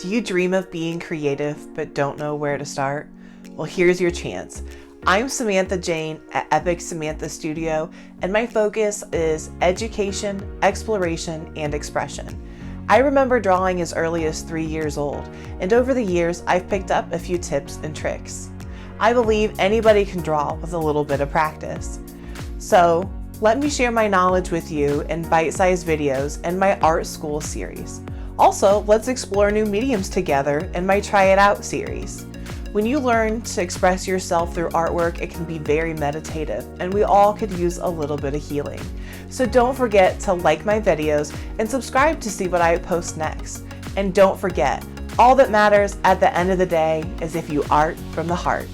Do you dream of being creative but don't know where to start? Well, here's your chance. I'm Samantha Jane at Epic Samantha Studio, and my focus is education, exploration, and expression. I remember drawing as early as 3 years old, and over the years, I've picked up a few tips and tricks. I believe anybody can draw with a little bit of practice. So, let me share my knowledge with you in bite-sized videos and my art school series. Also, let's explore new mediums together in my Try It Out series. When you learn to express yourself through artwork, it can be very meditative, and we all could use a little bit of healing. So don't forget to like my videos and subscribe to see what I post next. And don't forget, all that matters at the end of the day is if you art from the heart.